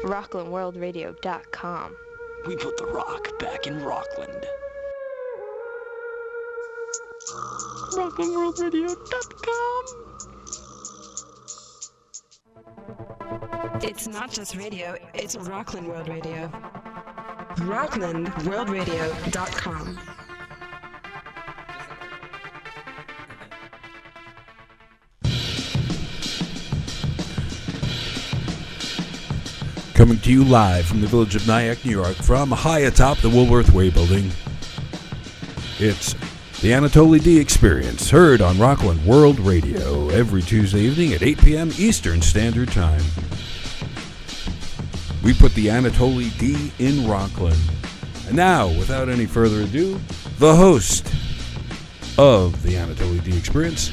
RocklandWorldRadio.com. We put the rock back in Rockland. RocklandWorldRadio.com. It's not just radio, it's Rockland World Radio. RocklandWorldRadio.com. Coming to you live from the village of Nyack, New York, from high atop the Woolworth Way building. It's the Anatoly D Experience, heard on Rockland World Radio every Tuesday evening at 8 p.m. Eastern Standard Time. We put the Anatoly D in Rockland. And now, without any further ado, the host of the Anatoly D Experience,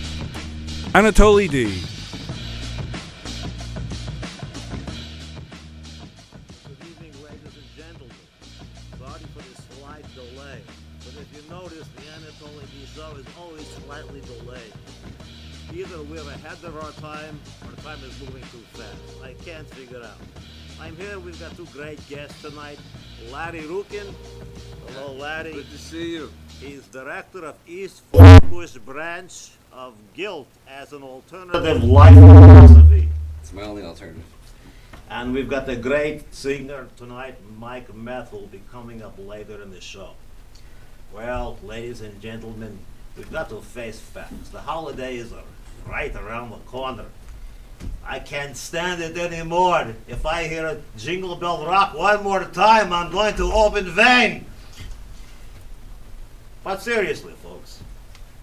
Anatoly D. Of our time, or the time is moving too fast. I can't figure out. I'm here. We've got two great guests tonight. Larry Rukin. Hello, Larry. Good to see you. He's director of East Focus branch of Guilt as an alternative life philosophy. It's my only alternative. And we've got the great singer tonight, Mike Meth, who'll be coming up later in the show. Well, ladies and gentlemen, we've got to face facts. The holidays are right around the corner. I can't stand it anymore. If I hear a Jingle Bell Rock one more time, I'm going to open vein. But seriously, folks,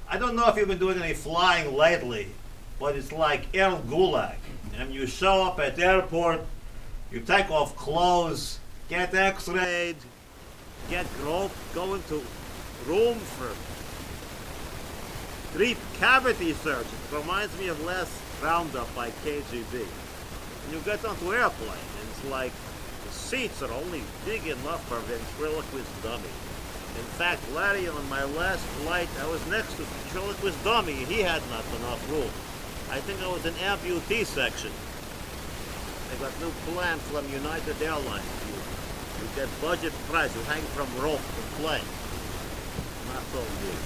I don't know if you've been doing any flying lately, but it's like Air Gulag. And you show up at the airport, you take off clothes, get x-rayed, get groped, go into room for deep cavity search. It reminds me of last roundup by KGB. And you get onto airplane, and it's like the seats are only big enough for a ventriloquist dummy. In fact, Larry, on my last flight, I was next to a ventriloquist dummy. He had not enough room. I think I was in amputee section. They got new plan from United Airlines. You get budget price. You hang from rope to plane. Not so good.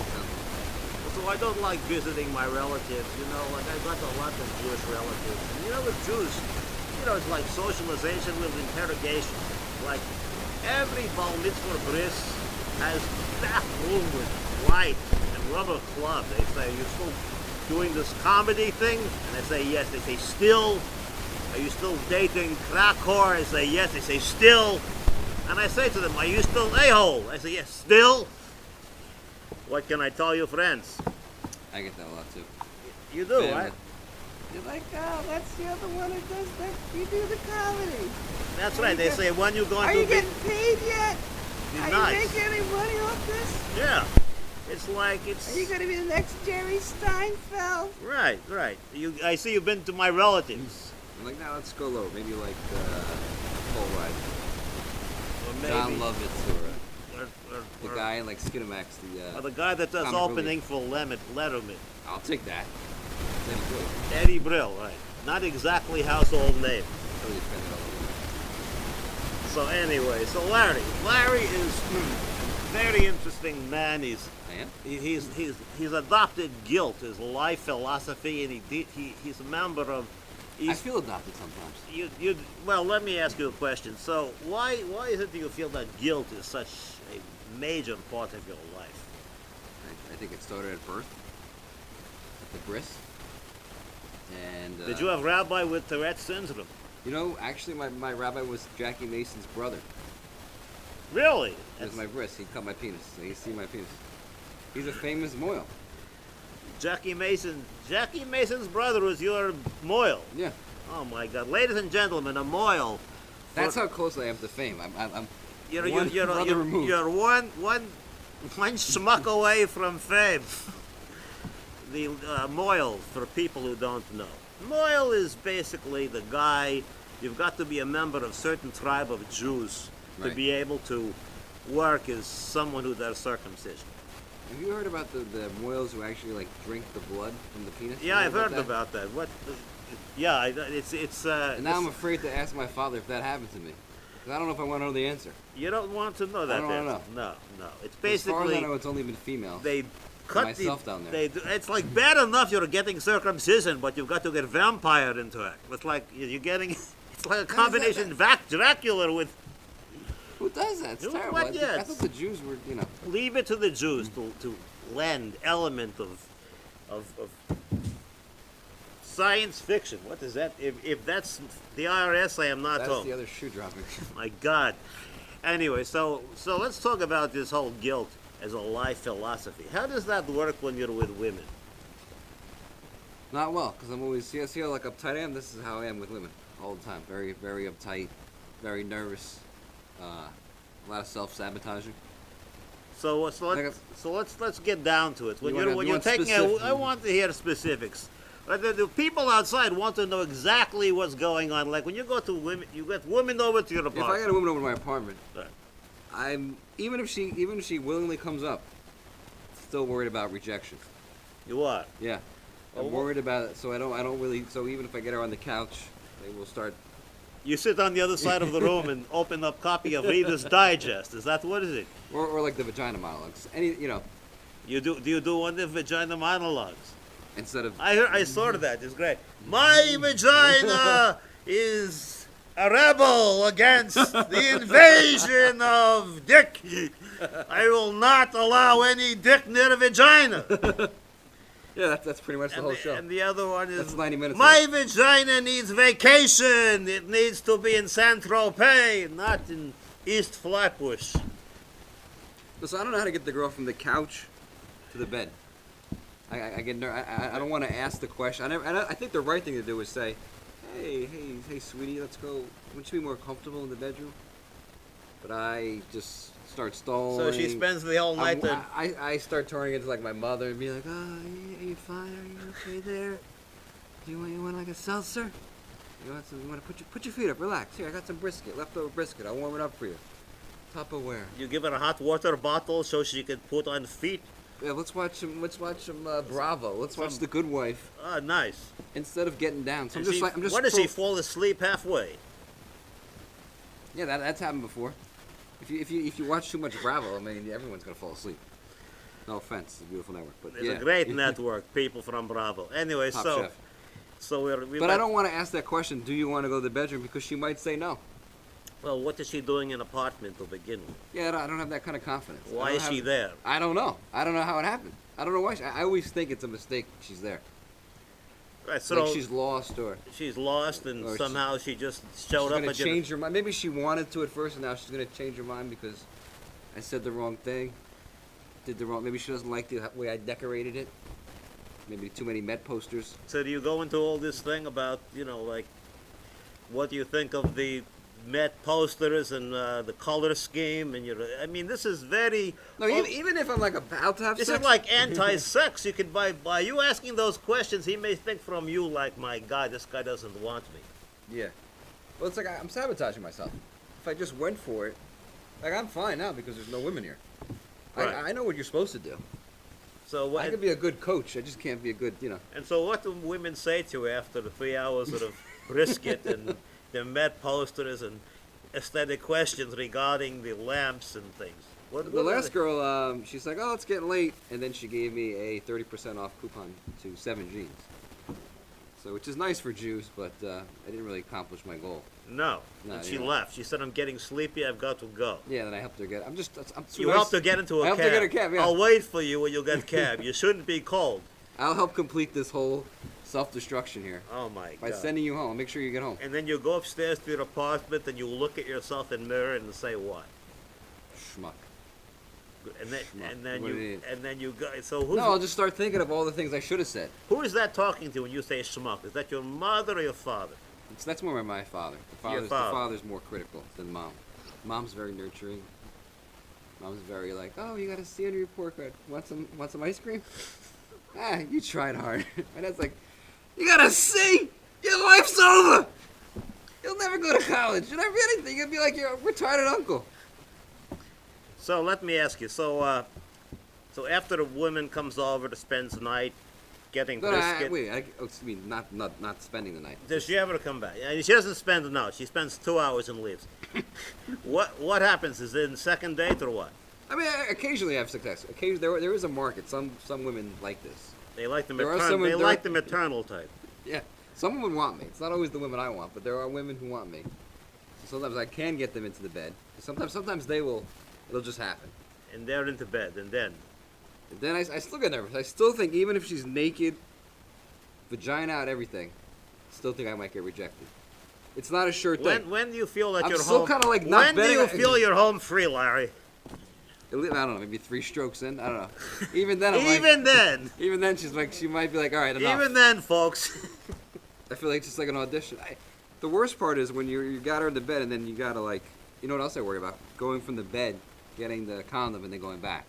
So I don't like visiting my relatives, you know, like I've got a lot of Jewish relatives. And you know, with Jews, you know, it's like socialization with interrogation. Like every bar mitzvah bris has back room with light and rubber club. They say, are you still doing this comedy thing? And I say, yes. They say, still? Are you still dating crack whore? I say, yes. They say, still? And I say to them, are you still a-hole? I say, yes, still? What can I tell you, friends? I get that a lot too. You do, right? You're like, oh, that's the other one who does that. You do the comedy. That's right. They say, when you going are to you getting paid yet? Are nice. you making any money off this? Yeah. It's like it's... Are you going to be the next Jerry Steinfeld? Right, right. I see you've been to my relatives. I'm like, now let's go low. Maybe like Full Ride. Or maybe... John Lovitz or... the guy in like Skinamax, the guy that does opening for Letterman. I'll take that. Eddie Brill, right. Not exactly household name. So anyway, so Larry is a very interesting man. He's adopted Guilt, his life philosophy, and he's a member of. I feel adopted sometimes. Well, let me ask you a question. So why is it that you feel that Guilt is such a major part of your life? I think it started at birth, at the bris. And did you have rabbi with Tourette's syndrome? You know, actually, my rabbi was Jackie Mason's brother. Really? That's my bris. He cut my penis. So he see my penis. He's a famous moil. Jackie Mason's brother was your moil. Yeah. Oh my God, ladies and gentlemen, a moil. That's how close I am to fame. I'm You're one schmuck away from fame. The moil, for people who don't know. Moil is basically the guy, you've got to be a member of a certain tribe of Jews to be able to work as someone who does circumcision. Have you heard about the moils who actually like drink the blood from the penis? Yeah, I've heard about that. What? Yeah, it's. And now I'm afraid to ask my father if that happened to me. 'Cause I don't know if I want to know the answer. You don't want to know that. I don't wanna answer. No. It's As far as I basically know, it's only been females. they cut myself down there. It's like bad enough you're getting circumcision, but you've got to get vampire into it. It's like you're getting. It's like a combination Dracula with. Who does that? It's You know terrible. what? I Yeah, thought the Jews were, Leave it to the Jews to lend element of science fiction. What is that? If that's the IRS, I am not That's home. the other shoe dropping. My God. Anyway, so let's talk about this whole guilt as a life philosophy. How does that work when you're with women? Not well, because I'm always, see how like uptight I am? This is how I am with women all the time. Very, very uptight, very nervous, a lot of self-sabotaging. So let's get down to it. When You you're want taking specific- I want to hear specifics. The people outside want to know exactly what's going on. Like when you go to women, you get women over to your If I apartment. got a woman over to my apartment, Right. I'm even if she willingly comes up, still worried about rejection. You are. Yeah, Oh, I'm worried about it. So I don't really. So even if I get her on the couch, they will start. You sit on the other side of the room and open up copy of Reader's Digest. Is that what is it? Or like the vagina monologues. You do you do one of the vagina monologues? Instead of I saw that. It's great. My vagina is a rebel against the invasion of dick. I will not allow any dick near the vagina. yeah, that's pretty much the whole show. And the other one is That's 90 minutes my vagina needs vacation. It needs to be in Saint-Tropez, not in East Flatbush. So I don't know how to get the girl from the couch to the bed. I get I don't want to ask the question. I think the right thing to do is say, hey, sweetie, let's go. Wouldn't you be more comfortable in the bedroom? But I just start stalling. So she spends the whole night there. I start turning into like my mother and be like, are you fine? Are you okay there? Do you want like a seltzer? You want to put your feet up? Relax. Here, I got some brisket, leftover brisket. I'll warm it up for you. Tupperware. You give her a hot water bottle so she can put on feet. Yeah, let's watch some Bravo. Let's watch The Good Wife Ah, nice. instead of getting down. So And I'm just. what does she fall asleep halfway? Yeah, that's happened before. If you watch too much Bravo, I mean, everyone's gonna fall asleep. No offense, it's a beautiful network, but It's yeah. a great network, people from Bravo. Anyway, Top so chef. so we. But I don't want to ask that question. Do you want to go to the bedroom? Because she might say no. Well, what is she doing in an apartment to begin with? Yeah, I don't have that kind of confidence. I Why don't is have- she there? I don't know. I don't know how it happened. I don't know why. I always think it's a mistake. She's there. Right, so Like she's lost, or she's lost, and or somehow she just she's showed up gonna and change her mind. Maybe she wanted to at first, and now she's gonna change her mind because I said the wrong thing. Did the wrong. Maybe she doesn't like the way I decorated it. Maybe too many Met posters. So do you go into all this thing about, like, what do you think of the Met posters and the color scheme? And I mean, this is very. No, even if I'm like about to have This sex. is like anti-sex. You can by you asking those questions, he may think from you like, my God, this guy doesn't want me. Yeah. Well, it's like I'm sabotaging myself. If I just went for it, like I'm fine now because there's no women here. Right. I know what you're supposed to do. So what? I could be a good coach. I just can't be a good, And so what do women say to you after the 3 hours of brisket and the Met posters and aesthetic questions regarding the lamps and things? The last girl, she's like, oh, it's getting late. And then she gave me a 30% off coupon to 7 Jeans. So, which is nice for Jews, but I didn't really accomplish my goal. No. No, And she yeah. left. She said, I'm getting sleepy. I've got to go. Yeah, then I helped her get. I'm too You nice. helped her get into a I cab. helped her get a cab, yeah. I'll wait for you when you get cab. You shouldn't be cold. I'll help complete this whole self-destruction here Oh, my by God. sending you home. I'll make sure you get home. And then you go upstairs to your apartment and you look at yourself in the mirror and say what? Schmuck. And then Schmuck. and then What you an idiot. and then you go. So who's No, I'll just start thinking of all the things I should have said. who is that talking to when you say schmuck? Is that your mother or your father? That's more my father. Your The father. father's more critical than mom. Mom's very nurturing. Mom's very like, oh, you got a C on your report card. Want some ice cream? You tried hard. My dad's like, you got a C? Your life's over. You'll never go to college. You'll never be anything. You'll be like your retarded uncle. So let me ask you. So after the woman comes over to spend the night, getting No, brisket. I mean, not spending the night. Does she ever come back? And she doesn't spend the night. She spends 2 hours and leaves. What happens? Is it in second date or what? I mean, I occasionally have success. Occasionally, there is a market. Some women like this. They like the There are maternal. some- They there like are- the maternal type. Yeah, some women want me. It's not always the women I want, but there are women who want me. So sometimes I can get them into the bed. Sometimes they will. It'll just happen. And they're into bed, and then And then I still get nervous. I still think even if she's naked, vagina out, everything, still think I might get rejected. It's not a sure thing. when do you feel that I'm you're still home? kinda like not when do betting you on- feel you're home free, Larry? I don't know, maybe 3 strokes in. I don't know. Even then, I'm Even then, even then, she might be like, all right, enough. even then, folks. I feel like it's just like an audition. The worst part is when you got her in the bed and then you gotta like, you know what else I worry about? Going from the bed, getting the condom, and then going back.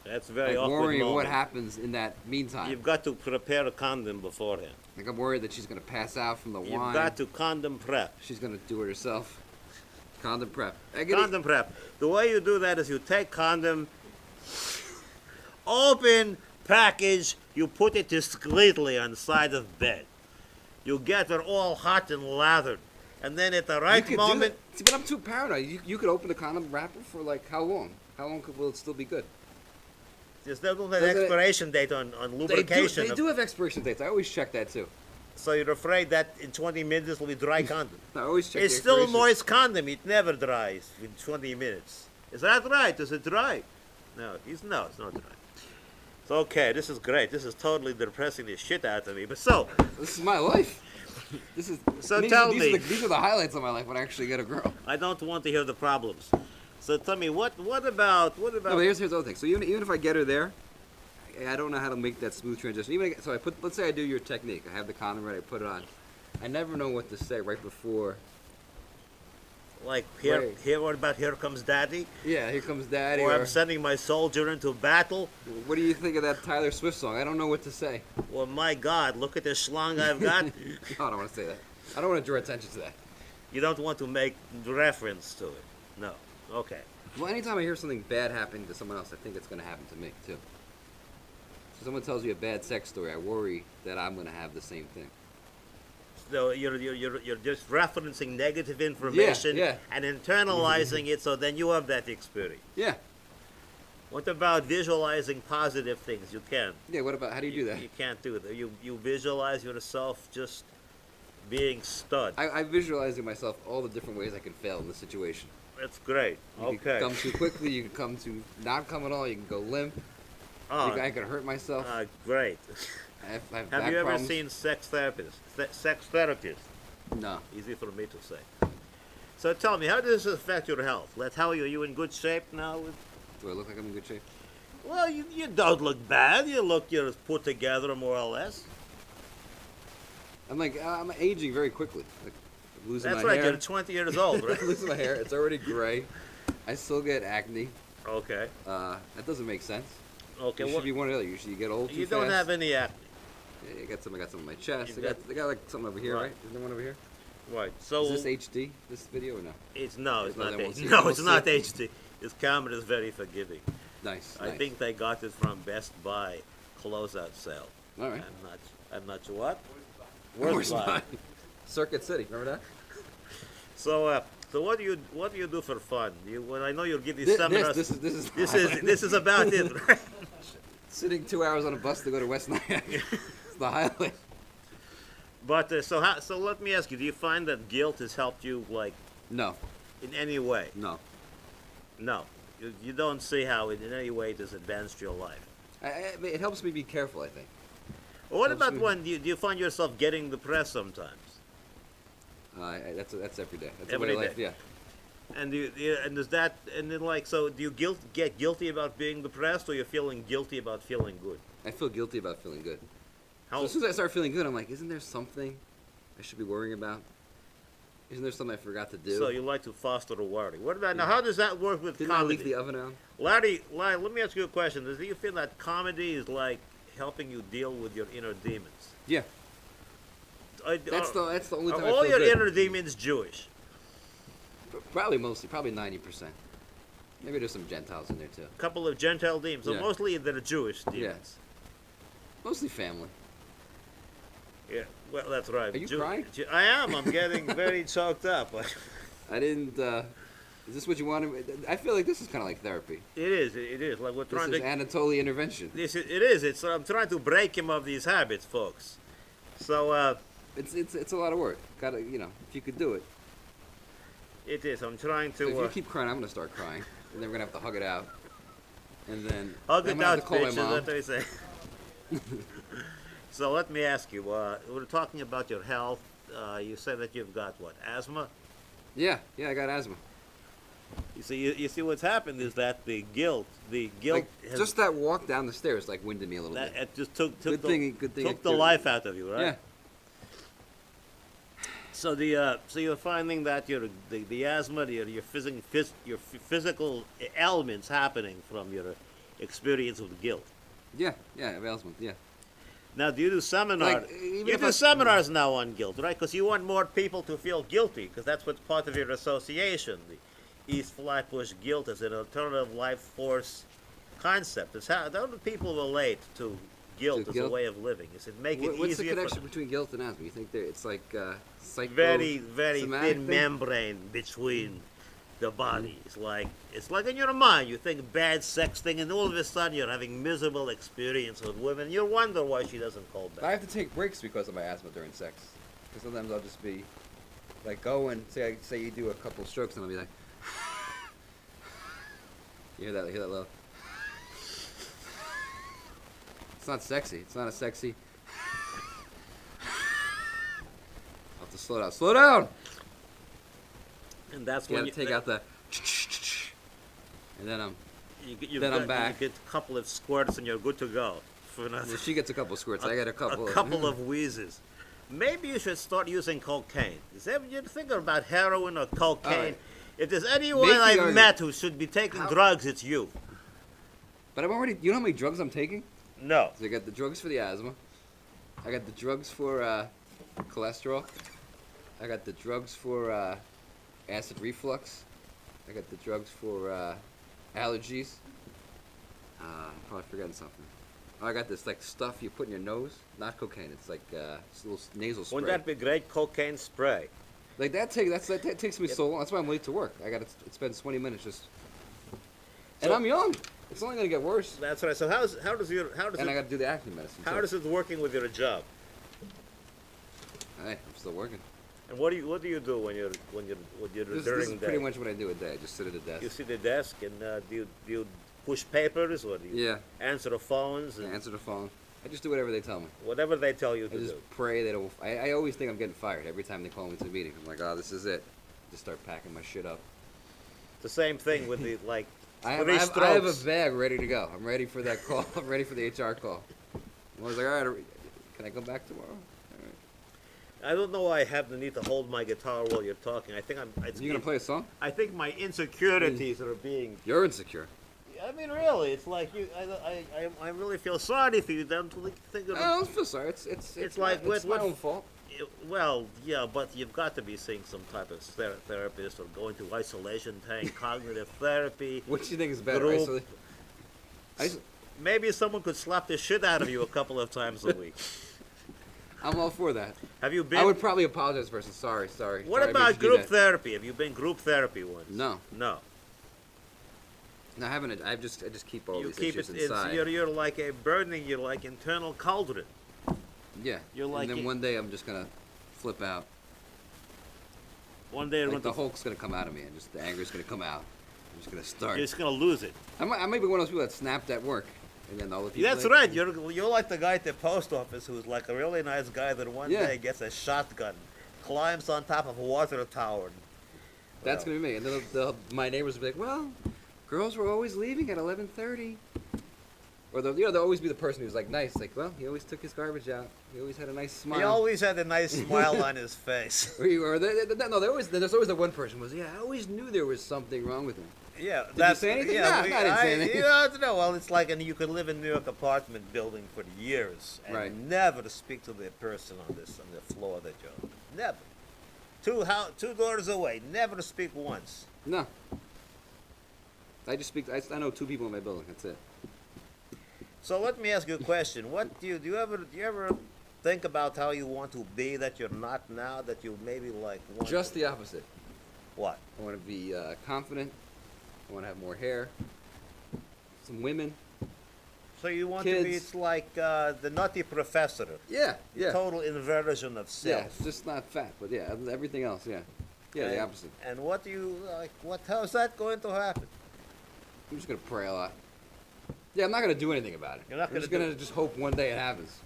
That's a very Like awkward worrying moment. what happens in that meantime. You've got to prepare a condom beforehand. Like I'm worried that she's gonna pass out from the You've wine. got to condom prep. She's gonna do it herself. Condom prep. Condom prep. The way you do that is you take condom, open package, you put it discreetly on the side of bed. You get it all hot and lathered. And then at the You right could do moment, that. See, but I'm too paranoid. You could open the condom wrapper for like how long? How long will it still be good? there's no Doesn't it- expiration date on lubrication. They do have expiration dates. I always check that too. So you're afraid that in 20 minutes it'll be dry condom. I always check. It's the still a expiration. moist condom. It never dries in 20 minutes. Is that right? Is it dry? No, it's not dry. It's okay. This is great. This is totally depressing the shit out of me. But so, This is my life. This is. So these, tell these me. These are the highlights of my life when I actually get a girl. I don't want to hear the problems. So tell me, what about? No, but here's the other thing. So even if I get her there, I don't know how to make that smooth transition. Let's say I do your technique. I have the condom ready. I put it on. I never know what to say right before. like Right. what about Here Comes Daddy? Yeah, here comes Daddy. Or Or I'm sending my soldier into battle? what do you think of that Tyler Swift song? I don't know what to say. Well, my God, look at the schlong I've got. No, I don't want to say that. I don't want to draw attention to that. You don't want to make reference to it. No. Okay. Well, anytime I hear something bad happening to someone else, I think it's going to happen to me too. So someone tells me a bad sex story, I worry that I'm going to have the same thing. So you're just referencing negative information yeah. and internalizing it, so then you have that experience. Yeah. What about visualizing positive things? You can. Yeah. What about? How do you do that? You can't do that. You visualize yourself just being stud. I visualize in myself all the different ways I can fail in the situation. That's great. You Okay. can come too quickly. You can come to not come at all. You can go limp. Oh, I can hurt myself. great. I have Have back you ever problems. seen sex therapists? Sex therapists. No. Easy for me to say. So tell me, how does this affect your health? Are you in good shape now? Do I look like I'm in good shape? Well, you don't look bad. You're put together more or less. I'm aging very quickly. Like, I'm losing That's my right. hair. You're 20 years old, right? I'm losing my hair. It's already gray. I still get acne. Okay. That doesn't make sense. Okay. You Well, should be one or the other. Usually you get old too you don't fast. have any acne, Yeah, I got some on my chest. You I got like something over here, Right. right? Is there one over here? right? So Is this HD? This video or no? it's It's not not, they won't see HD. it. No, They it's won't not see it. HD. This camera is very forgiving. Nice. I nice. think they got it from Best Buy closeout sale. All right. I'm not sure what. Where's Buy. mine? Circuit City. Remember that? So what do you do for fun? When I know you'll give these This seminars. is This is about it, right? sitting 2 hours on a bus to go to West Nyack. It's the highlight. But so let me ask you: do you find that guilt has helped you, like, No. in any way? No. No, you don't see how in any way it has advanced your life. It helps me be careful, I think. Well, what Helps about me- when do you find yourself getting depressed sometimes? That's every day. That's Every my life. day. Yeah. And does that and then, like, so do you get guilty about being depressed, or you're feeling guilty about feeling good? I feel guilty about feeling good. How So as soon as I start feeling good, I'm like, isn't there something I should be worrying about? Isn't there something I forgot to do? so you like to foster a worry? What about now? How does that work with Didn't I comedy? leave the oven on? Larry, let me ask you a question. Do you feel that comedy is like helping you deal with your inner demons? Yeah. That's the only time Are I all feel your good. inner demons Jewish? Probably 90%. Maybe there's some Gentiles in there too. A couple of Gentile demons. So Yeah. mostly they're Jewish demons. Yes. Mostly family. Yeah, well, that's right. Are you crying? I am. I'm getting very choked up. I didn't. Is this what you wanted? I feel like this is kind of like therapy. It is. It is. Like we're This trying is to. Anatoly intervention. It is. It's. I'm trying to break him of these habits, folks. So. It's a lot of work. Gotta, if you could do it. It is. I'm trying to. So if you keep crying, I'm gonna start crying, and then we're gonna have to hug it out, and then hug I'm it gonna have out, to call my bitches. mom. That's what they say. So let me ask you. We're talking about your health. You said that you've got what? Asthma. Yeah, I got asthma. You see what's happened is that the guilt Like, has, just that walk down the stairs like winded me a little that bit. it just took Good thing I took the did it. life out of you, right? Yeah. So so you're finding that the asthma, your physical ailments happening from your experience with guilt. Yeah, I have asthma. Yeah. Now, do you do seminars? Like, even You if do I- seminars now on guilt, right? Because you want more people to feel guilty, because that's what's part of your association. The East Flatbush guilt as an alternative life force concept. It's how do people relate to guilt To as guilt? a way of living? Is it make it What's the easier? connection between guilt and asthma? You think it's like Very, very somatic thin thing? membrane between the body. It's like in your mind. You think bad sex thing, and all of a sudden you're having miserable experience with women. You wonder why she doesn't call I back. have to take breaks because of my asthma during sex. Because sometimes I'll just be like, go and say you do a couple strokes, and I'll be like, you hear that low? It's not sexy. It's not a sexy. I'll have to slow down. Slow down. And that's You when gotta take out the. And then I'm back. You get a couple of squirts and you're good to go. For another, she gets a couple squirts. I got a couple. a couple of wheezes. Maybe you should start using cocaine. Is that you thinking about heroin or cocaine? All right. If there's anyone Make the I've argument. met who should be taking drugs, it's you. But I'm already. You know how many drugs I'm taking? No. So I got the drugs for the asthma. I got the drugs for cholesterol. I got the drugs for acid reflux. I got the drugs for allergies. I'm probably forgetting something. Oh, I got this like stuff you put in your nose. Not cocaine. It's like it's a little nasal spray. Wouldn't that be great? Cocaine spray. Like that takes me so long. That's why I'm late to work. I got to spend 20 minutes just. And So- I'm young. It's only gonna get worse. That's right. So how does And I got to do the acne medicine. how too. does it working with your job? Hey, I'm still working. And what do you do when you're This during is the pretty day? much what I do a day. I just sit at a desk. You see the desk and do you push papers or do you Yeah. answer the phones and Answer the phone. I just do whatever they tell me. whatever they tell you I to just do? pray they don't. I always think I'm getting fired every time they call me to a meeting. I'm like, oh, this is it. Just start packing my shit up. The same thing with the like I have, three I, have, I have a strokes. bag ready to go. I'm ready for that call. I'm ready for the HR call. I was like, all right, can I come back tomorrow? All right. I don't know why I have the need to hold my guitar while you're talking. I think You gonna play a song? I think my insecurities are being. You're insecure. I mean, really, it's like you. I really feel sorry for you. Don't think of I don't feel sorry. It's like it's my what- own fault. Well, yeah, but you've got to be seeing some type of therapist or going to isolation tank, cognitive therapy. What do you think is better? Group. Isolate- Maybe someone could slap the shit out of you a couple of times a week. I'm all for that. Have you been? I would probably apologize to the person. Sorry. What Sorry, I made about you do group that. therapy? Have you been group therapy once? No. No. No, I haven't. I just keep all You these keep issues it. inside. You're like a burning. You're like internal cauldron. Yeah. You're like and then it- one day I'm just gonna flip out. One day, Like the Hulk's gonna come out of me, and just the anger's gonna come out. I'm just gonna start. you're just gonna lose it. I might be one of those people that snapped at work, and then all the people. That's like, right. You're like the guy at the post office who's like a really nice guy that one Yeah. day gets a shotgun, climbs on top of a water tower. That's gonna be me, and then my neighbors will be like, "Well, girls were always leaving at 11:30." Or they'll always be the person who's like nice, like, "Well, he always took his garbage out. He always had a nice smile." He always had a nice smile on his face. There's always that one person who was, "Yeah, I always knew there was something wrong with him." Yeah, you say anything? Yeah, No, I didn't say anything. You don't know. Well, it's like, and you could live in a New York apartment building for years and Right. never speak to the person on the floor that you're on. Never. Two doors away. Never to speak once. No. I just speak. I know 2 people in my building. That's it. So let me ask you a question. What do you ever think about how you want to be that you're not now, that you maybe like want Just to? the opposite. What? I want to be confident. I want to have more hair. Some women. So you want to be, Kids. it's like the nutty professor. Yeah, yeah. Total inversion of Yeah, self. just not fat, but yeah, everything else, yeah. Yeah, the opposite. And what do you, like, how's that going to happen? I'm just going to pray a lot. Yeah, I'm not going to do anything about it. You're not I'm just gonna going to just hope one day it happens.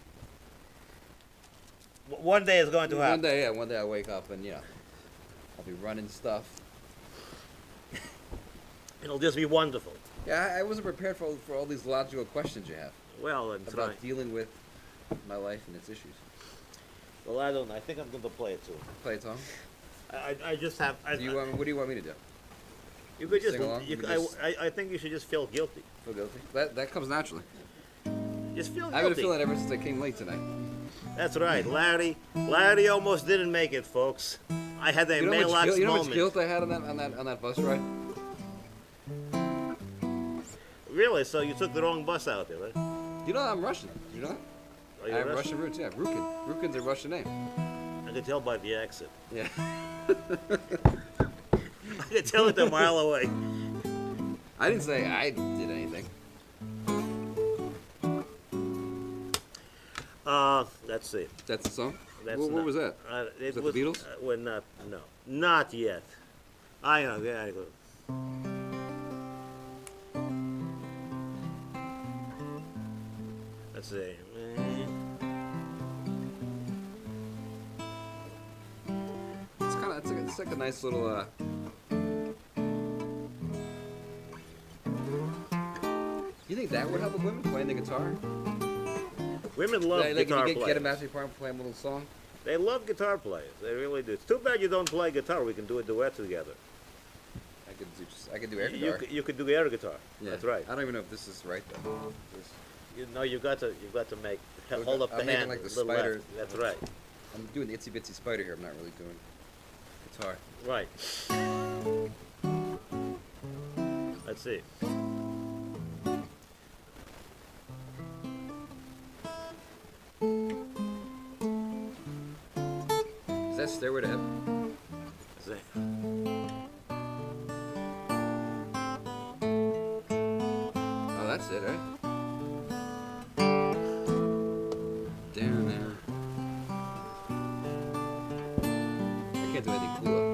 One day it's going to happen. One day I wake up and, I'll be running stuff. It'll just be wonderful. Yeah, I wasn't prepared for all these logical questions you have Well, and about dealing with my life and its issues. Well, I don't know. I think I'm going to play it too. Play it, Tom? I just have. What do you want me to do? You could just. Sing along? I think you should just feel guilty. Feel guilty? That comes naturally. Just feel guilty. I've been feeling it ever since I came late tonight. That's right, Larry. Larry almost didn't make it, folks. I had a mailbox moment. You know how much guilt I had on that bus ride? Really? So you took the wrong bus out there, right? You know I'm Russian. You know that? Are you I have Russian? Russian roots, yeah. Rukin. Rukin's a Russian name. I could tell by the accent. Yeah. I could tell it a mile away. I didn't say I did anything. Let's see. That's the song? That's What not- was that? It Was that the Beatles? We're not. No, not yet. I know. Yeah. Let's see. It's like a nice little. You think that would help with women playing the guitar? Women love Like guitar if you players. get them out to your apartment playing a little song. They love guitar players. They really do. It's too bad you don't play guitar. We can do a duet together. I could do air guitar. You could do air guitar. Yeah. That's right. I don't even know if this is right though. You've got to make hold up I'm the making hand. like the a little spider. left. That's right. I'm doing the itsy bitsy spider here. I'm not really doing guitar. Right. Let's see. Is that Stairway to Heaven? Let's see. Oh, that's it, right? Down there. I can't do anything cool.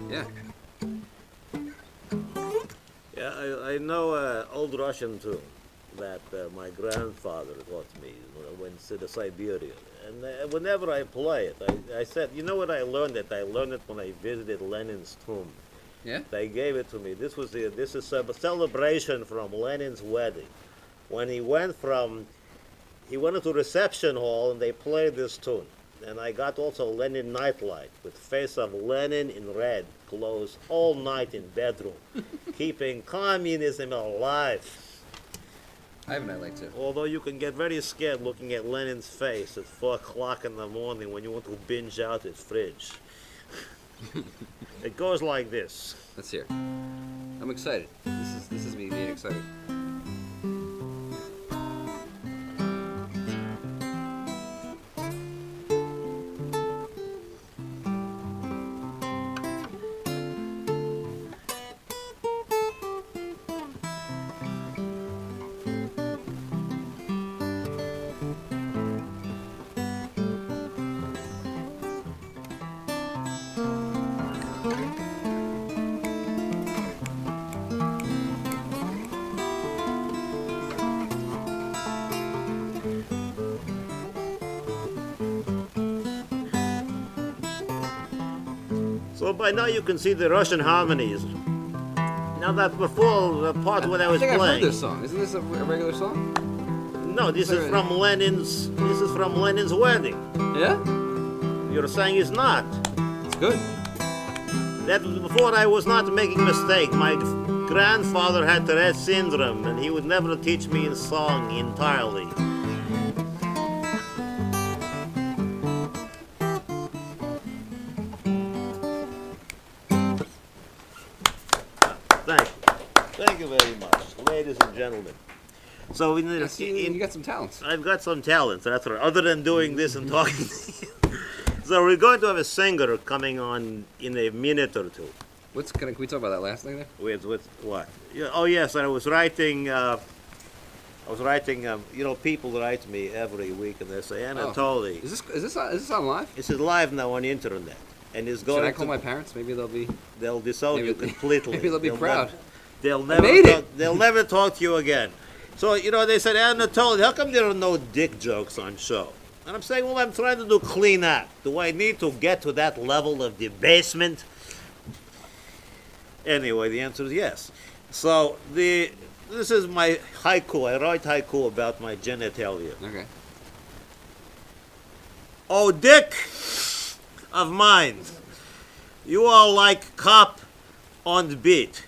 Yeah. Yeah, I know old Russian tune that my grandfather taught me when I went to Siberia. And whenever I play it, I said, you know what I learned it? I learned it when I visited Lenin's tomb. Yeah? They gave it to me. This is a celebration from Lenin's wedding. When he went into reception hall and they played this tune. And I got also Lenin nightlight with face of Lenin in red clothes all night in bedroom, keeping communism alive. I have a nightlight too. Although you can get very scared looking at Lenin's face at 4 o'clock in the morning when you want to binge out his fridge. It goes like this. Let's hear. I'm excited. This is me being excited. So by now you can see the Russian harmonies. Now that's before the part when I was think I've heard playing. this song. Isn't this a regular song? No, this is from Lenin's. This is from Lenin's wedding. Yeah? You're saying it's not. It's good. That was before I was not making mistake. My grandfather had Tourette syndrome, and he would never teach me in song entirely. Thank you. Thank you very much. ladies and gentlemen. So I see you got some talents. I've got some talents, that's right. Other than doing this and talking to you. So we're going to have a singer coming on in a minute or two. Can we talk about that last thing there? With what? Yeah, oh yes, I was writing. People write me every week and they say, Anatoly. Is this on live? This is live now on the internet, and it's going. Should I call my parents? Maybe they'll disown you completely. Maybe they'll be proud. They'll made never. it. They'll never talk to you again. So they said, Anatoly, how come there are no dick jokes on show? And I'm saying, well, I'm trying to do clean act. Do I need to get to that level of debasement? Anyway, the answer is yes. So this is my haiku. I write haiku about my genitalia. Okay. Oh, dick of mine, you are like cop on the beat,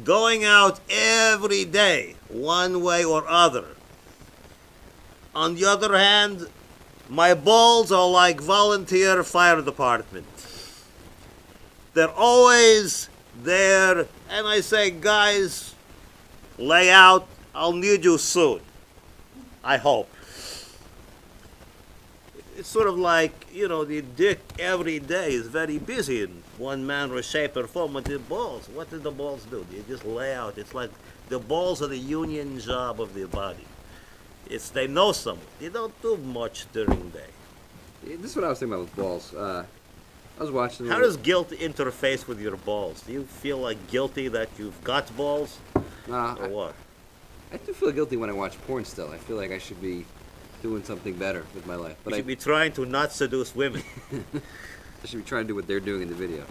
going out every day, one way or other. On the other hand, my balls are like volunteer fire department. They're always there, and I say, guys, lay out, I'll need you soon. I hope. It's sort of like, the dick every day is very busy in one manner or shape or form. With the balls, what do the balls do? They just lay out. It's like the balls are the union job of the body. They know something. They don't do much during the day. This is what I was thinking about with balls. I was watching. How does guilt interface with your balls? Do you feel like guilty that you've got balls? Or what? I do feel guilty when I watch porn still. I feel like I should be doing something better with my life. But you should be trying to not seduce women. I should be trying to do what they're doing in the video.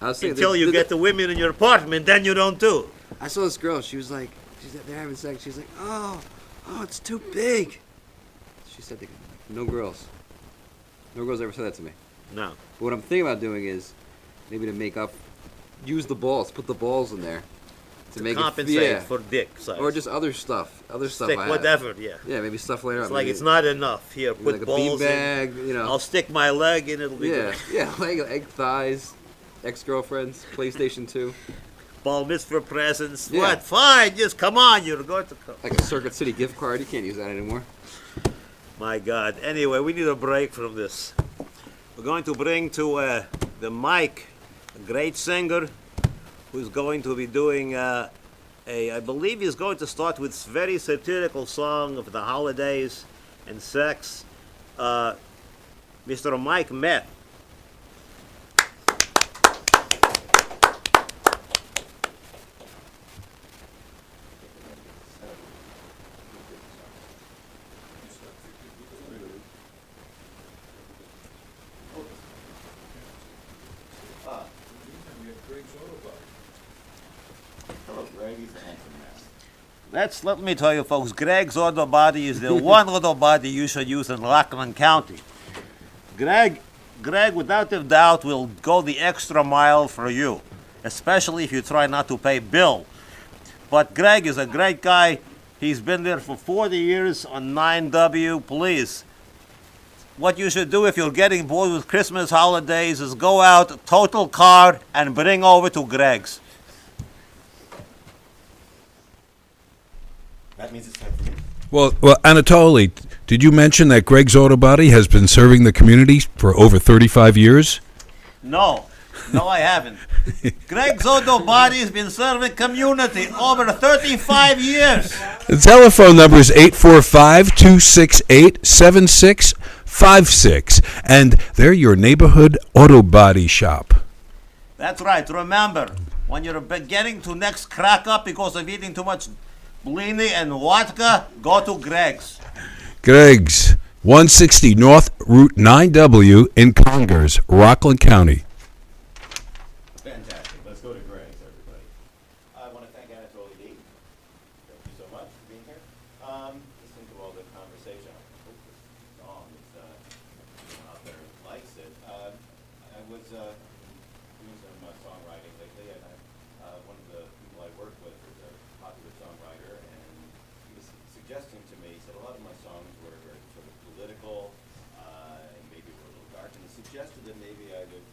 I was saying, until you get the women in your apartment, then you don't do. I saw this girl. She was like, they're having sex. She's like, oh, it's too big. She said, no girls. No girls ever said that to me. No. But what I'm thinking about doing is maybe to make up, use the balls, put the balls in there. To make compensate for dick size. Or just other stuff. Stick whatever, yeah. Yeah, maybe stuff later on. It's like it's not enough. Here, put like balls a beanbag, in. I'll stick my leg in, it'll be good. Yeah, like egg thighs, ex-girlfriends, PlayStation 2. Ball mitzvah presents. Yeah. What? Fine, just come on, you're going to come. Like a Circuit City gift card, you can't use that anymore. My God. Anyway, we need a break from this. We're going to bring to the mic a great singer who's going to be doing I believe he's going to start with a very satirical song of the holidays and sex. Mr. Mike Meth. Let me tell you, folks, Greg's auto body is the one auto body you should use in Rockland County. Greg, without a doubt, will go the extra mile for you, especially if you try not to pay bill. But Greg is a great guy. He's been there for 40 years on 9W. Please, what you should do if you're getting bored with Christmas holidays is go out, total car, and bring over to Greg's. That means it's time for me. Well, Anatoly, did you mention that Greg's Auto Body has been serving the community for over 35 years? No, I haven't. Greg's Auto Body has been serving community over 35 years. The telephone number is 845-268-7656, and they're your neighborhood auto body shop. That's right. Remember, when you're getting to next crack up because of eating too much blini and vodka, go to Greg's. Greg's, 160 North Route 9W in Congers, Rockland County. Fantastic. Let's go to Greg's, everybody. I want to thank Anatoly D. Thank you so much for being here. Listening to all the conversation. I hope this song is out there likes it. I was doing some songwriting lately, and one of the people I work with is a popular songwriter, and he was suggesting to me, he said a lot of my songs were very sort of political, and maybe were a little dark, and he suggested that maybe I would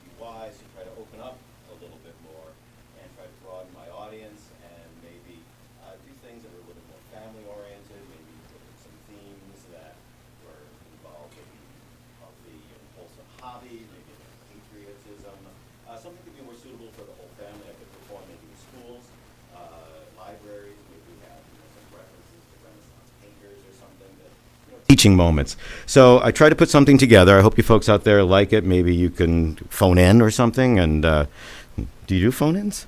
be wise to try to open up a little bit more and try to broaden my audience and maybe do things that were a little bit more family-oriented, maybe look at some themes that were involved in the wholesome hobby, maybe patriotism, something that would be more suitable for the whole family. I could perform maybe in schools, libraries, maybe we have some references to Renaissance painters or something that, teaching moments. So I try to put something together. I hope you folks out there like it. Maybe you can phone in or something. And do you do phone-ins?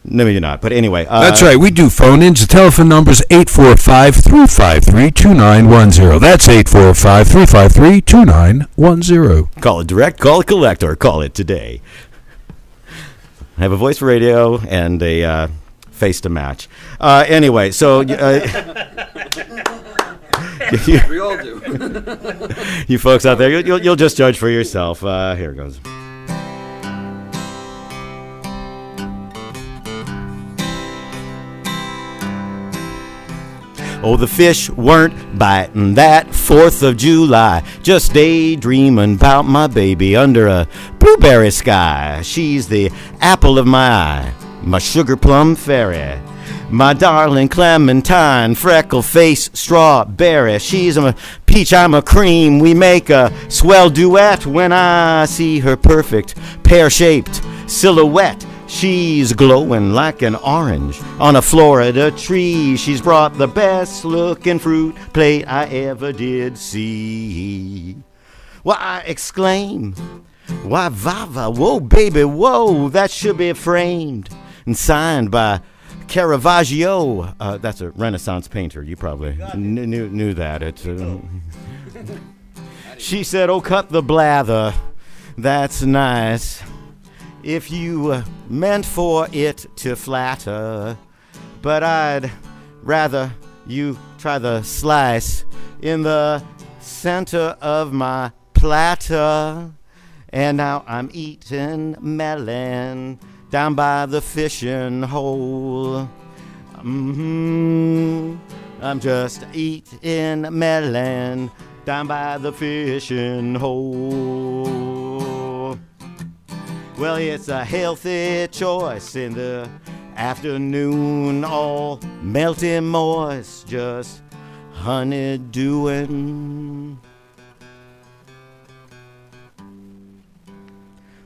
No, maybe not. But anyway. That's right. We do phone-ins. The telephone number is 845-353-2910. That's 845-353-2910. Call it direct, call it collect, or call it today. I have a voice for radio and a face to match. Anyway, so... We all do. You folks out there, you'll just judge for yourself. Here it goes. Oh, the fish weren't biting that 4th of July. Just daydreaming about my baby under a blueberry sky. She's the apple of my eye, my sugar plum fairy. My darling Clementine, freckle face strawberry. She's a peach, I'm a cream. We make a swell duet when I see her perfect pear-shaped silhouette. She's glowing like an orange on a Florida tree. She's brought the best looking fruit plate I ever did see. Well, I exclaim, why, Vava, whoa, baby, whoa, that should be framed and signed by Caravaggio. That's a Renaissance painter. You probably knew that. She said, oh, cut the blather. That's nice. If you meant for it to flatter. But I'd rather you try the slice in the center of my platter. And now I'm eating melon down by the fishing hole. I'm just eating melon down by the fishing hole. Well, it's a healthy choice in the afternoon, all melty moist, just honeydewing.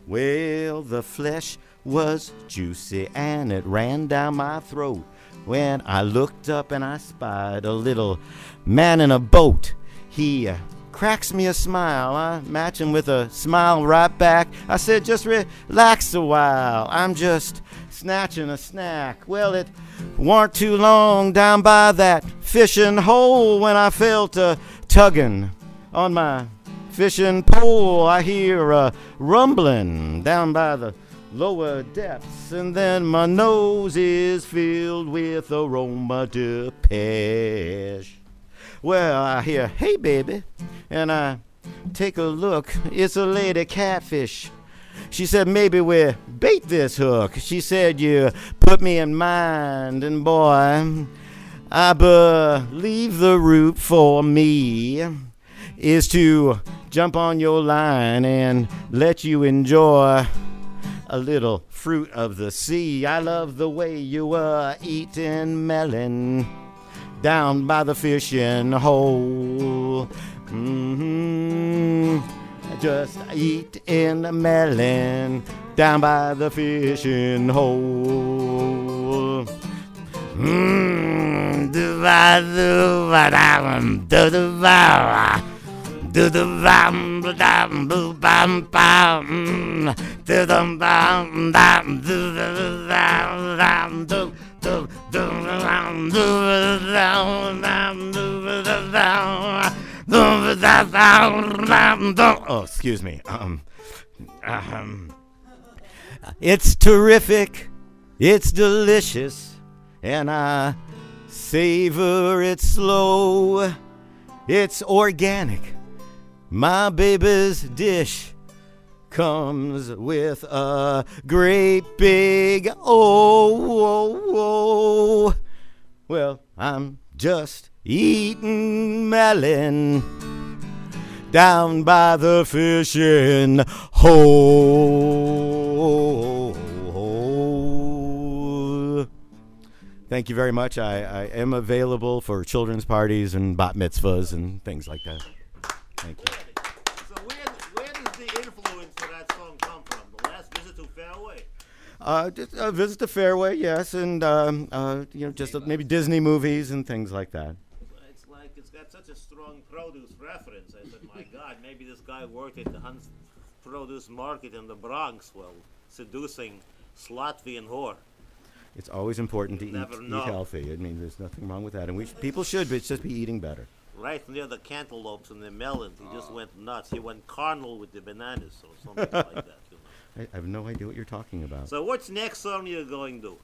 Well, the flesh was juicy and it ran down my throat when I looked up and I spied a little man in a boat. He cracks me a smile. I match him with a smile right back. I said, just relax a while. I'm just snatching a snack. Well, it warn't too long down by that fishing hole when I felt a tugging on my fishing pole. I hear a rumbling down by the lower depths, and then my nose is filled with aroma de pêche. Well, I hear, hey, baby, and I take a look. It's a lady catfish. She said, maybe we bait this hook. She said, you put me in mind, and boy, I believe the route for me is to jump on your line and let you enjoy a little fruit of the sea. I love the way you were eating melon down by the fishing hole. Just eating melon down by the fishing hole. Do the bam bam boo bam bam do the bam bam do the bam do do do bam do the bam do the bam. Oh, excuse me. It's terrific. It's delicious, and I savor it slow. It's organic. My baby's dish comes with a great big oh. Well, I'm just eating melon down by the fishing hole. Thank you very much. I am available for children's parties and bat mitzvahs and things like that. Thank you. So where does the influence for that song come from? The last visit to Fairway? Just a visit to Fairway, yes, and just maybe Disney movies and things like that. It's like it's got such a strong produce reference. I said, my God, maybe this guy worked at the Hunt's produce market in the Bronx while seducing Latvian whore. It's always important to Never eat know. healthy. I mean, there's nothing wrong with that, and people should, but it's just be eating better. Right near the cantaloupes and the melons, he just went nuts. He went carnal with the bananas or something like that. I have no idea what you're talking about. So what's next song you're going to do?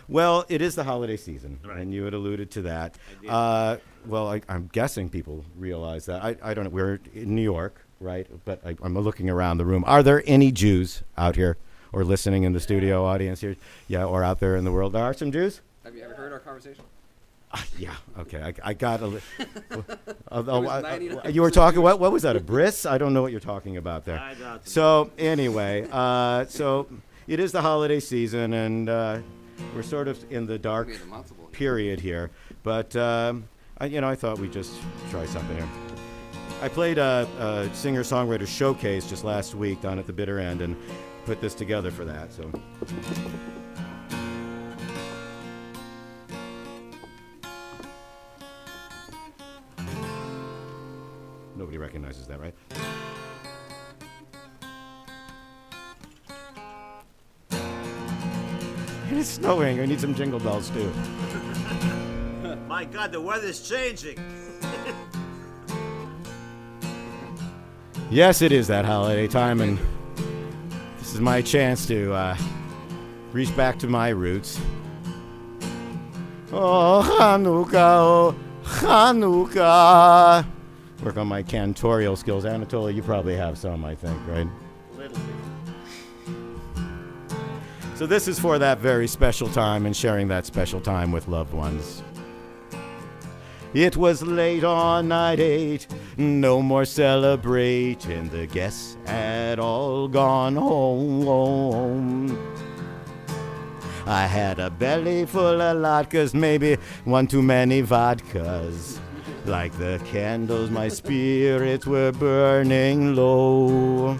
Well, it is the holiday season, Right. and you had alluded to that. I did. I'm guessing people realize that. I don't know. We're in New York, right? But I'm looking around the room. Are there any Jews out here or listening in the studio audience here? Yeah, or out there in the world? There are some Jews? Have you ever heard our conversation? Yeah, okay. I got a was 99% you were talking, what was that, a bris? I don't know what you're talking about there. I got you. So anyway, so it is the holiday season, and we're sort of in the dark We had the matzo ball. period here. But, I thought we'd just try something here. I played a singer-songwriter showcase just last week down at the bitter end and put this together for that, so... Nobody recognizes that, right? It's snowing. I need some jingle bells, too. My God, the weather's changing. Yes, it is that holiday time, and this is my chance to reach back to my roots. Oh, Hanukkah, oh, Hanukkah. Work on my cantorial skills. Anatoly, you probably have some, I think, right? Little bit. So this is for that very special time and sharing that special time with loved ones. It was late on night 8, no more celebrating. The guests had all gone home. I had a belly full of latkes, maybe one too many vodkas. Like the candles, my spirits were burning low.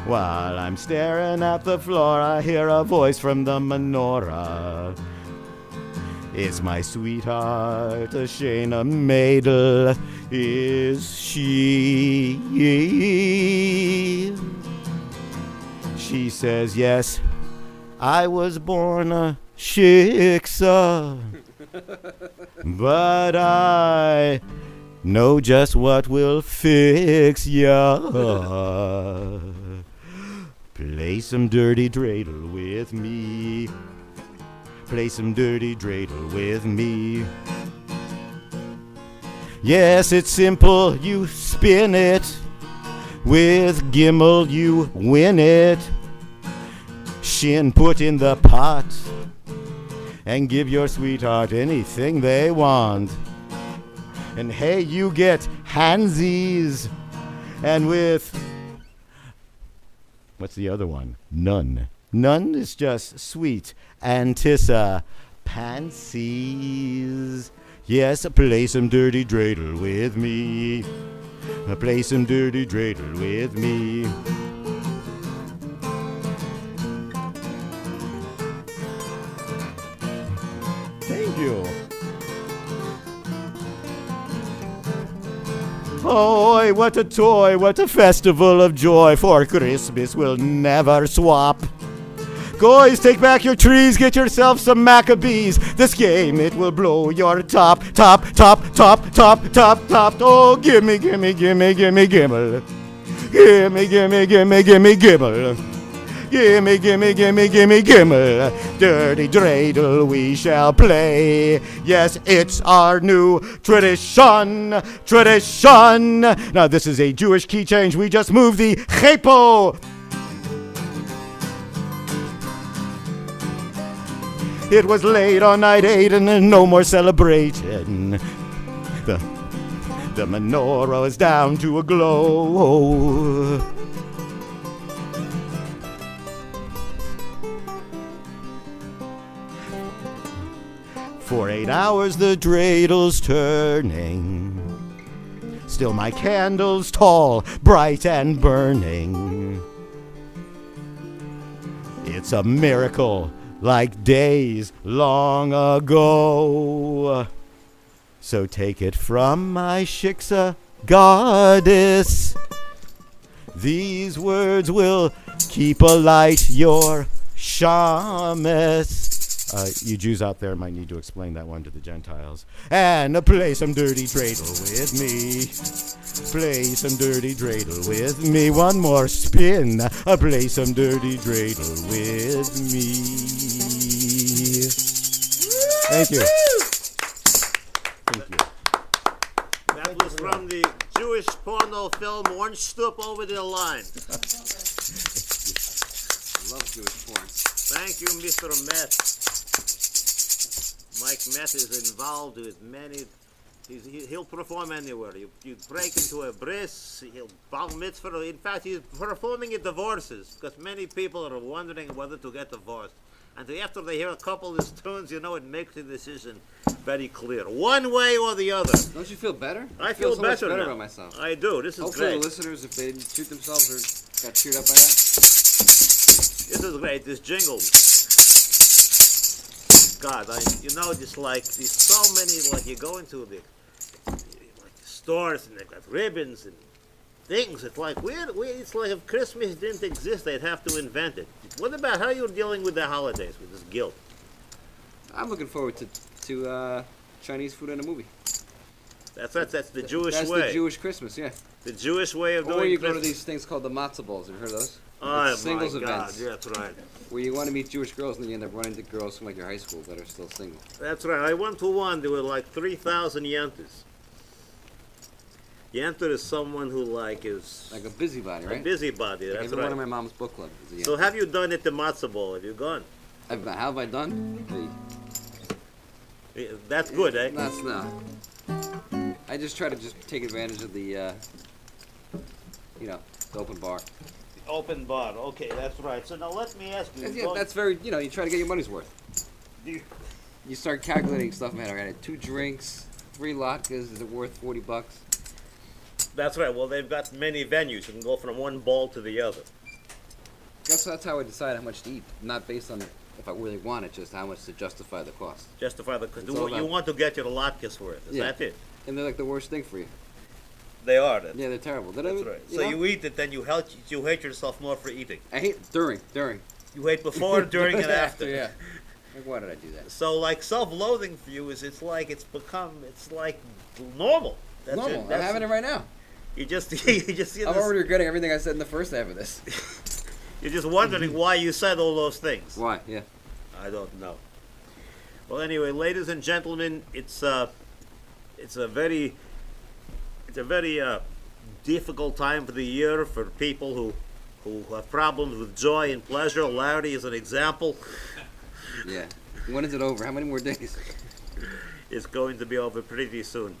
While I'm staring at the floor, I hear a voice from the menorah. It's my sweetheart, Shayna Madel, is she? She says, yes, I was born a shiksa, but I know just what will fix ya. Play some dirty dreidel with me. Play some dirty dreidel with me. Yes, it's simple, you spin it. With Gimel you win it. Shin put in the pot. And give your sweetheart anything they want. And hey, you get handsies. And with... what's the other one? None. None is just sweet. Antissa pansies. Yes, play some dirty dreidel with me. Play some dirty dreidel with me. Thank you. Oh, what a toy, what a festival of joy, for Christmas will never swap. Guys, take back your trees, get yourself some Maccabees. This game, it will blow your top. Oh, gimme, gimme, gimme, gimme, gimme. Gimme, gimme, gimme, gimme, gimme. Gimme, gimme, gimme, gimme, gimme. Dirty dreidel we shall play. Yes, it's our new tradition. Now, this is a Jewish key change. We just moved the chepo. It was late on night 8 and no more celebrating. The menorah is down to a glow. For 8 hours the dreidel's turning. Still my candle's tall, bright and burning. It's a miracle like days long ago. So take it from my Shiksa goddess. These words will keep alight your shamus. You Jews out there might need to explain that one to the Gentiles. And play some dirty dreidel with me. Play some dirty dreidel with me. One more spin. Play some dirty dreidel with me. Thank you. Thank you. That was from the Jewish porno film Orange Stoop Over the Line. Love Jewish porn. Thank you, Mr. Meth. Mike Meth is involved with many. He'll perform anywhere. You break into a bris, he'll bar mitzvah. In fact, he's performing at divorces because many people are wondering whether to get divorced. And after they hear a couple of his tunes, you know it makes the decision very clear, one way or the other. Don't you feel better? I feel so much better now. about myself. I do. This is Hopefully great. the listeners, if they didn't shoot themselves or got cheered up by that. This is great. This jingle. God, just like there's so many. Like you go into the stores and they've got ribbons and things. It's like it's like if Christmas didn't exist, they'd have to invent it. What about how you're dealing with the holidays with this guilt? I'm looking forward to Chinese food in a movie. That's the Jewish That's way. the Jewish Christmas, yeah. The Jewish way of doing. Or you go to Christmas. these things called the matzah balls. Have you heard of those? Oh It's singles my God! events. Yeah, that's right. Where you want to meet Jewish girls and then you end up running into girls from like your high school that are still single. That's right. I went to one. There were like 3,000 yenters. Yenter is someone who is Like a busybody, right? a busybody. Like That's every right. one of my mom's book club is a So yenter. have you done it the matzah ball? Have you gone? How have I done? Yeah, that's good, eh? That's not. I just try to take advantage of the, the open bar. Open bar. Okay, that's right. So now let me ask you. Yeah, that's very, you try to get your money's worth. Do you- You start calculating stuff, man. I had 2 drinks, 3 latkes. Is it worth $40? That's right. Well, they've got many venues. You can go from one ball to the other. That's how I decide how much to eat. Not based on if I really want it, just how much to justify the cost. Justify the. It's all You about- want to get your latkes worth. Is Yeah. that it? And they're like the worst thing for you. They are. Yeah, they're terrible. That's right. So you eat it, then you hate yourself more for eating. I hate during. You hate before, during, and after. Yeah. Like, why did I do that? So self-loathing for you is it's like normal. That's Normal. it. I'm having it right now. You just I'm already regretting everything I said in the first half of this. You're just wondering why you said all those things. Why? Yeah. I don't know. Well, anyway, ladies and gentlemen, it's a very difficult time for the year for people who have problems with joy and pleasure. Larry is an example. Yeah. When is it over? How many more days? It's going to be over pretty soon.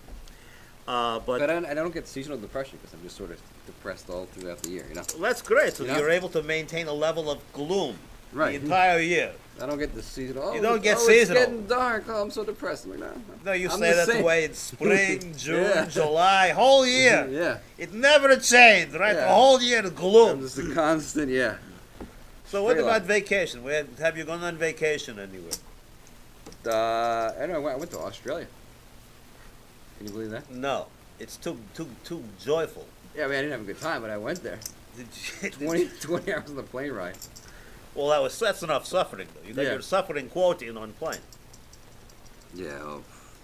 But I don't get seasonal depression because I'm just sort of depressed all throughout the year, that's great. So You know? you're able to maintain a level of gloom Right. the entire year. I don't get the seasonal. Oh, You don't get It's seasonal. getting dark. Oh, I'm so depressed. I'm like, no. No, you I'm say the that same. the way in spring, June, Yeah. July, whole year. Yeah. It never changed, right? The Yeah. whole year I'm gloom. just a constant, yeah. So what Straight about up. vacation? Have you gone on vacation anywhere? I don't know. I went to Australia. Can you believe that? No. It's too joyful. Yeah, I mean, I didn't have a good time, but I went there. 20 hours on the plane ride. Well, that's enough suffering, though. You got Yeah. your suffering quotient on plane. Yeah.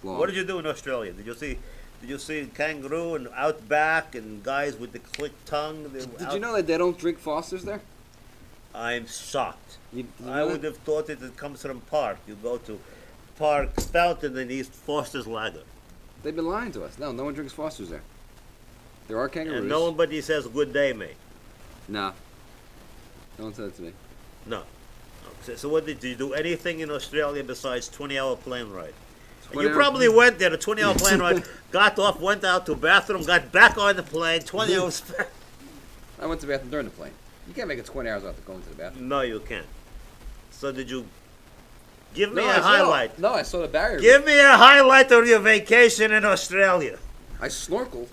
Long. What did you do in Australia? Did you see kangaroo and outback and guys with the click tongue? Did you know that they don't drink Fosters there? I'm shocked. You I know would that? have thought it comes from Park. You go to Park Fountain and East Foster's Lager. They've been lying to us. No one drinks Fosters there. There are kangaroos. And nobody says good day, mate. No. No one said it to me. No. So what did you do anything in Australia besides 20-hour plane ride? And 20 you hour- probably went there, a 20-hour plane ride, got off, went out to bathroom, got back on the plane, 20 hours back. I went to the bathroom during the plane. You can't make it 20 hours without going to the bathroom. No, you can't. So Give me No, a I saw- highlight. No, I saw the barrier. Give me a highlight of your vacation in Australia. I snorkeled.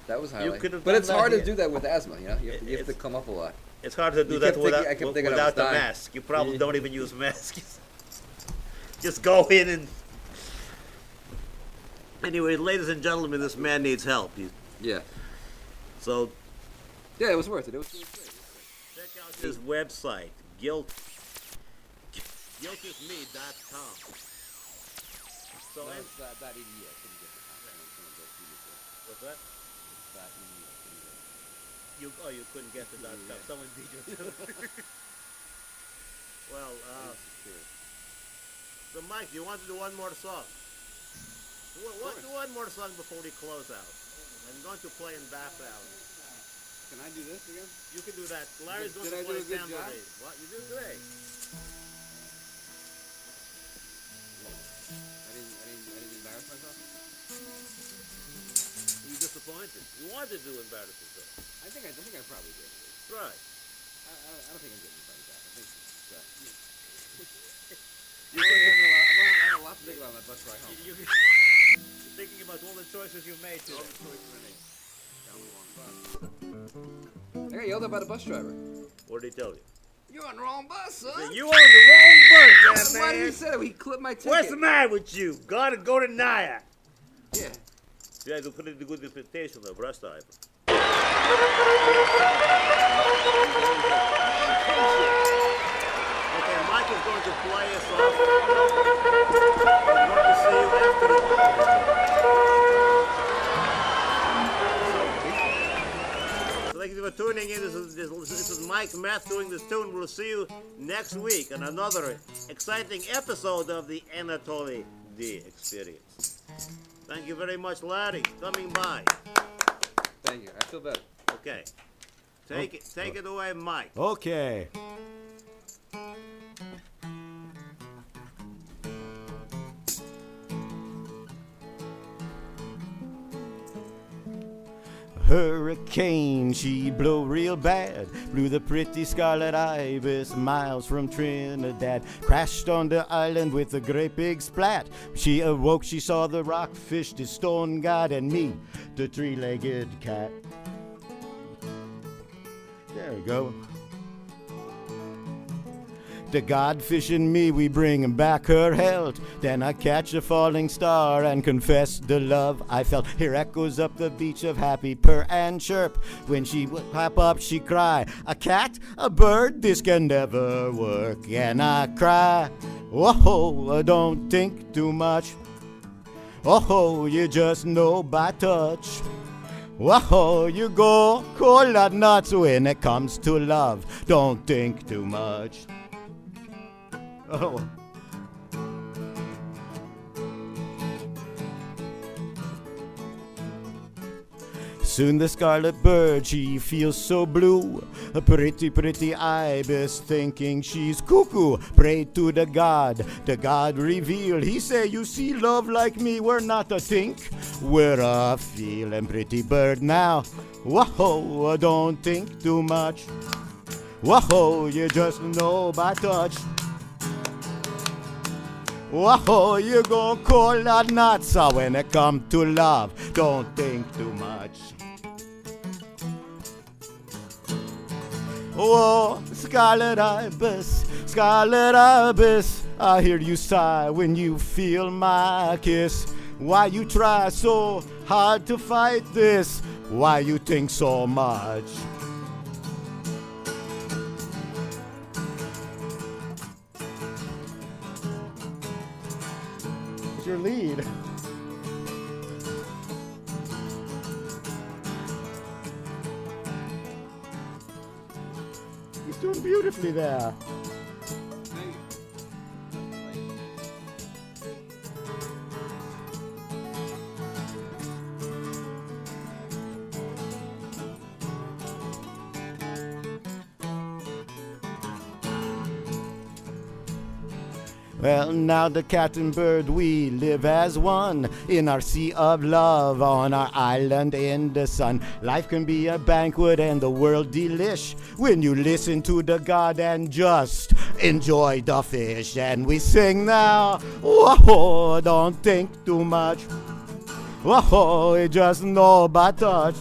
That was highlight. could have But done it's that hard here. to do that with asthma, you know? You have to It's- come up a lot. It's hard to do You that kept thinking- without, I kept thinking I without was the dying. mask. You probably don't even use masks. Just go in and... Anyway, ladies and gentlemen, this man needs help. Yeah. So Yeah, it was worth it. It was great. check out his website, guiltisme.com. So No, and- it's .edu. I couldn't get the content. what's that? .edu. You couldn't get the .com. Someone beat you to it. Well, so Mike, you want to do one more song? Do one more song before we close out. I'm going to play in background. Can I do this again? You can do that. Larry's going Did to I do play a good job? tambourine. What? You did great. I didn't embarrass myself. You disappointed. You wanted to embarrass yourself. I think I probably did. Right. I don't think I'm getting anybody back. I think You I had a lot to think about on that bus ride home. You're thinking about all the choices you've made today. I got yelled at by the bus driver. What did he tell you? You're on the wrong bus, son. You on the wrong bus, Why did he man. say that? He clipped my ticket. What's the matter with you? Gotta go to Naya. Yeah. You had to put it in good interpretation of bus driver. Okay, Mike is going to play us off. We're going to see you after the... So thank you for tuning in. This is Mike Meth doing this tune. We'll see you next week on another exciting episode of the Anatoly D Experience. Thank you very much, Larry, coming by. Thank you. I feel better. Okay. Take it away, Mike. Okay. Hurricane, she blow real bad. Blew the pretty scarlet ibis miles from Trinidad. Crashed on the island with a great big splat. She awoke, she saw the rockfish, the stone god, and me, the three-legged cat. There we go. The godfish and me, we bring back her health. Then I catch a falling star and confess the love I felt. Hear echoes up the beach of happy purr and chirp. When she would pop up, she cry, a cat, a bird, this can never work. And I cry, whoa, don't think too much. Oh, you just know by touch. Whoa, you go cold as nuts when it comes to love. Don't think too much. Oh. Soon the scarlet bird, she feels so blue. A pretty, pretty ibis thinking she's cuckoo. Pray to the God revealed. He say, you see love like me, we're not a think, we're a feeling. Pretty bird now, whoa, don't think too much. Whoa, you just know by touch. Whoa, you go cold and nuts. So when it come to love, don't think too much. Whoa, scarlet ibis, I hear you sigh when you feel my kiss. Why you try so hard to fight this? Why you think so much? It's your lead. He's doing beautifully there. Well, now the cat and bird, we live as one in our sea of love on our island in the sun. Life can be a banquet and the world delish when you listen to the God and just enjoy the fish. And we sing now, whoa, don't think too much. Whoa, we just know by touch.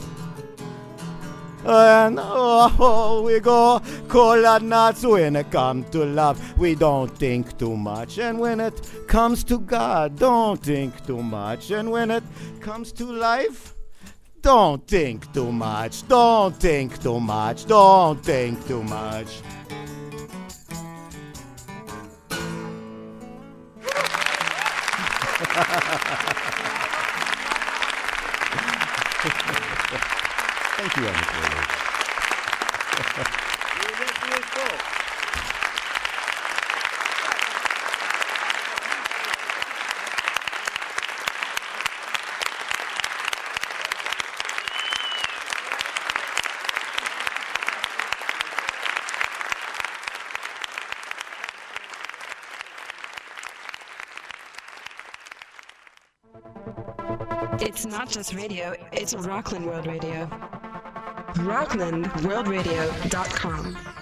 And oh, we go cold nuts when it comes to love. We don't think too much. And when it comes to God, don't think too much. And when it comes to life, don't think too much. Don't think too much. Don't think too much. Thank you, Anatoly. It's not just radio, it's Rockland World Radio. RocklandWorldRadio.com.